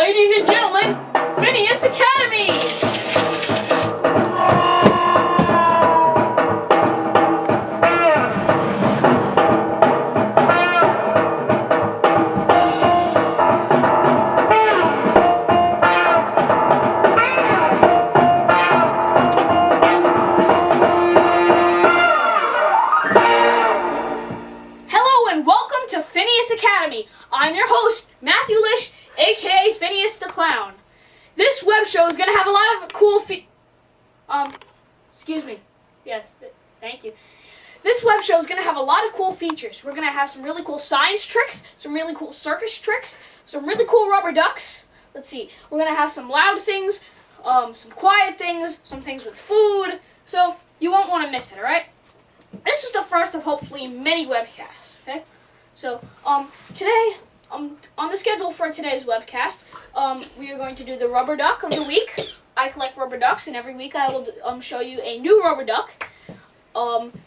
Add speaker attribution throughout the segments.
Speaker 1: Ladies and gentlemen, Phineas Academy! Hello and welcome to Phineas Academy. I'm your host, Matthew Lish, aka Phineas the Clown. This web show is going to have a lot of cool excuse me. Yes, thank you. This web show is going to have a lot of cool features. We're going to have some really cool science tricks, some really cool circus tricks, some really cool rubber ducks. Let's see. We're going to have some loud things, some quiet things, some things with food. So you won't want to miss it, alright? This is the first of hopefully many webcasts, okay? So, today, on the schedule for today's webcast, we are going to do the rubber duck of the week. I collect rubber ducks, and every week I will show you a new rubber duck.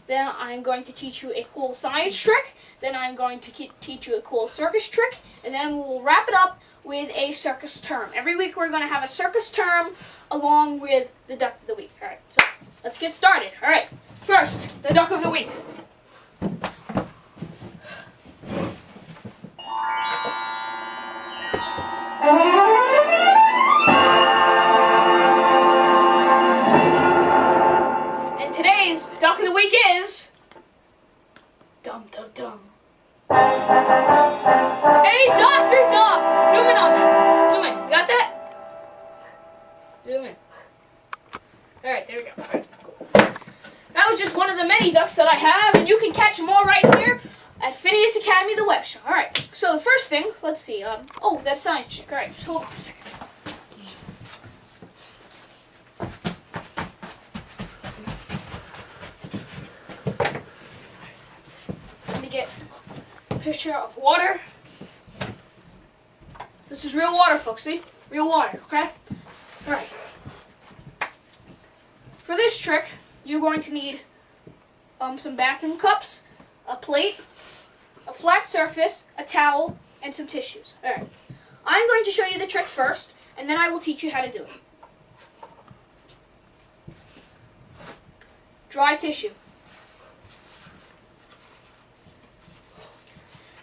Speaker 1: Then I'm going to teach you a cool science trick. Then I'm going to teach you a cool circus trick. And then we'll wrap it up with a circus term. Every week we're going to have a circus term along with the duck of the week. Alright, so let's get started. Alright, first, the duck of the week. And today's duck of the week is Dum Dum Dum. Hey, Dr. Duck! Zoom in on that. Zoom in. You got that? Zoom in. Alright, there we go. Alright, cool. That was just one of the many ducks that I have, and you can catch more right here at Phineas Academy, the web show. Alright, so the first thing, let's see. Oh, that science trick. Alright, just hold on for a second. Let me get a picture of water. This is real water, folks, see? Real water, okay? Alright. For this trick, you're going to need some bathroom cups, a plate, a flat surface, a towel, and some tissues. Alright. I'm going to show you the trick first, and then I will teach you how to do it. Dry tissue.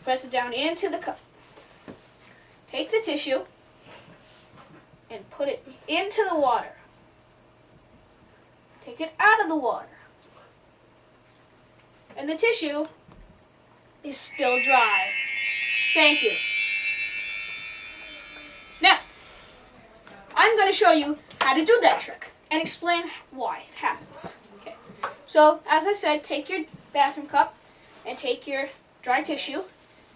Speaker 1: Press it down into the cup. Take the tissue and put it into the water. Take it out of the water. And the tissue is still dry. Thank you. Now, I'm going to show you how to do that trick and explain why it happens. Okay. So, as I said, take your bathroom cup and take your dry tissue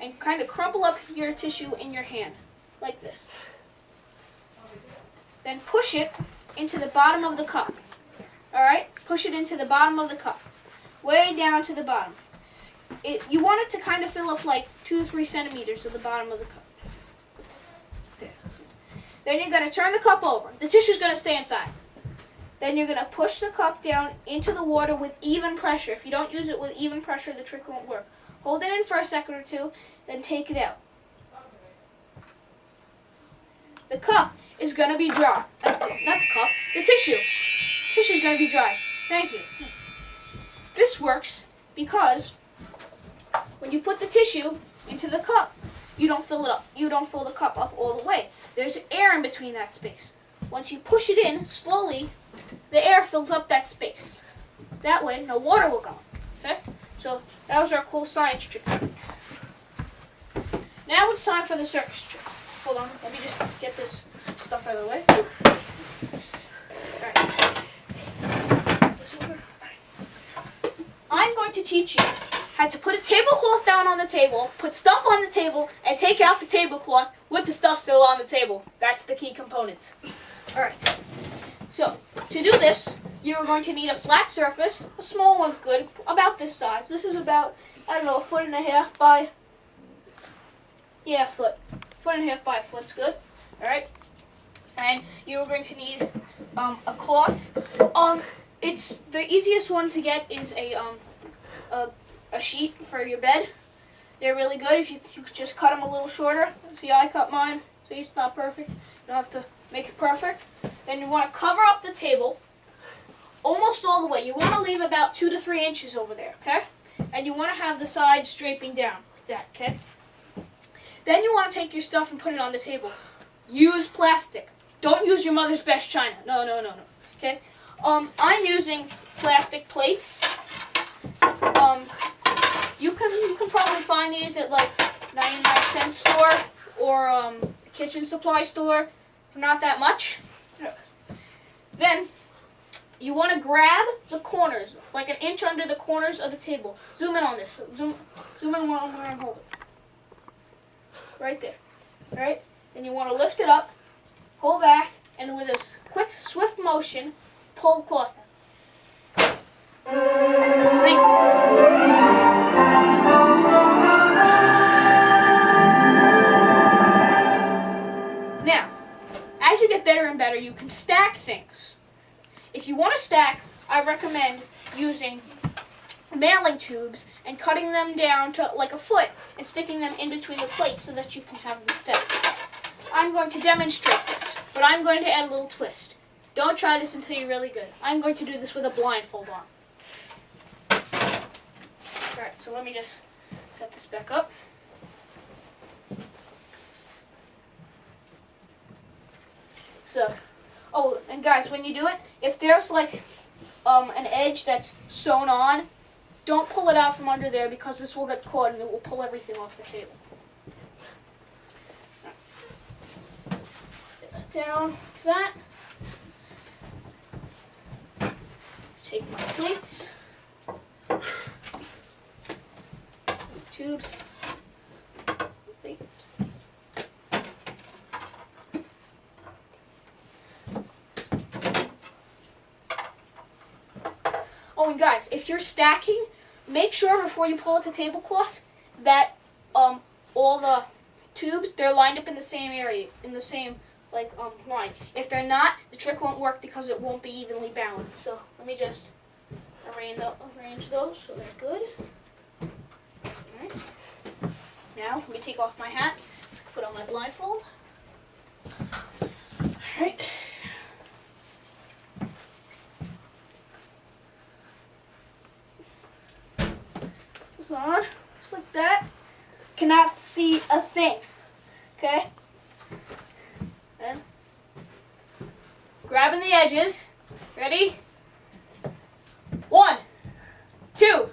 Speaker 1: and kind of crumple up your tissue in your hand, like this. Then push it into the bottom of the cup. Alright? Push it into the bottom of the cup. Way down to the bottom. You want it to kind of fill up like 2 to 3 centimeters of the bottom of the cup. There. Then you're going to turn the cup over. The tissue's going to stay inside. Then you're going to push the cup down into the water with even pressure. If you don't use it with even pressure, the trick won't work. Hold it in for a second or two, then take it out. The cup is going to be dry. Not the cup, the tissue. The tissue's going to be dry. Thank you. This works because when you put the tissue into the cup, you don't fill it up. You don't fill the cup up all the way. There's air in between that space. Once you push it in slowly, the air fills up that space. That way, no water will go. Okay? So that was our cool science trick. Now it's time for the circus trick. Hold on, let me just get this stuff out of the way. Alright. I'm going to teach you how to put a tablecloth down on the table, put stuff on the table, and take out the tablecloth with the stuff still on the table. That's the key component. Alright. So, to do this, you're going to need a flat surface. A small one's good, about this size. This is about, I don't know, 1.5 feet by, yeah, foot. 1.5 feet by a foot's good. Alright? And you're going to need a cloth. It's the easiest one to get is a sheet for your bed. They're really good if you just cut them a little shorter. See, I cut mine, so it's not perfect. don't have to make it perfect. Then you want to cover up the table almost all the way. You want to leave about 2 to 3 inches over there, okay? And you want to have the sides draping down like that, okay? Then you want to take your stuff and put it on the table. Use plastic. Don't use your mother's best china. No, no, no, no. Okay? I'm using plastic plates. You can probably find these at like 99-cent store or a kitchen supply store for not that much. Then you want to grab the corners, like an inch under the corners of the table. Zoom in on this. Zoom in where I'm holding. Right there. Alright? Then you want to lift it up, pull back, and with a quick, swift motion, pull the cloth in. Thank you. Now, as you get better and better, you can stack things. If you want to stack, I recommend using mailing tubes and cutting them down to like a foot and sticking them in between the plates so that you can have them stacked. I'm going to demonstrate this, but I'm going to add a little twist. Don't try this until you're really good. I'm going to do this with a blindfold on. Alright, so let me just set this back up. So, oh, and guys, when you do it, if there's like an edge that's sewn on, don't pull it out from under there because this will get caught and it will pull everything off the table. Get that down like that. Take my plates, tubes, oh, and guys, if you're stacking, make sure before you pull out the tablecloth that all the tubes, they're lined up in the same area, in the same line. If they're not, the trick won't work because it won't be evenly balanced. So let me just arrange those so they're good. Alright. Now let me take off my hat, put on my blindfold. Alright. This on, just like that. Cannot see a thing. Okay? Then grabbing the edges. Ready? 1, 2.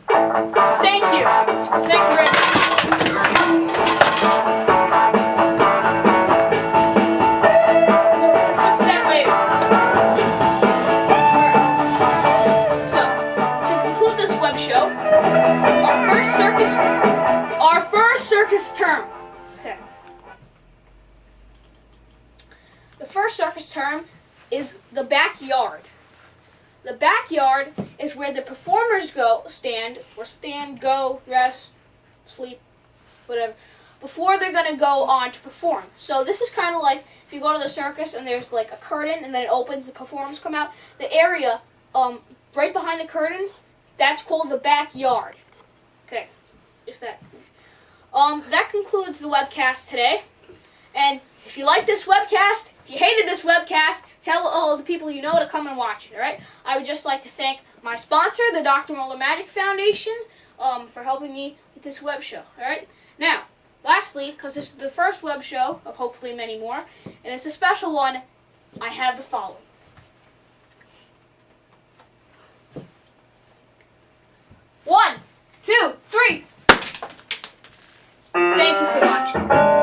Speaker 1: Thank you. Thank you very much. We'll fix that later. So, to conclude this web show, our first circus term. Okay. The first circus term is the backyard. The backyard is where the performers go, stand, go, rest, sleep, whatever, before they're going to go on to perform. So this is kind of like if you go to the circus and there's like a curtain and then it opens, the performers come out. The area right behind the curtain, that's called the backyard. Okay, just that. That concludes the webcast today. And if you like this webcast, if you hated this webcast, tell all the people you know to come and watch it, alright? I would just like to thank my sponsor, the Dr. Muller Magic Foundation, for helping me with this web show, alright? Now, lastly, because this is the first web show of hopefully many more, and it's a special one, I have the following. One, two, three. Thank you for watching.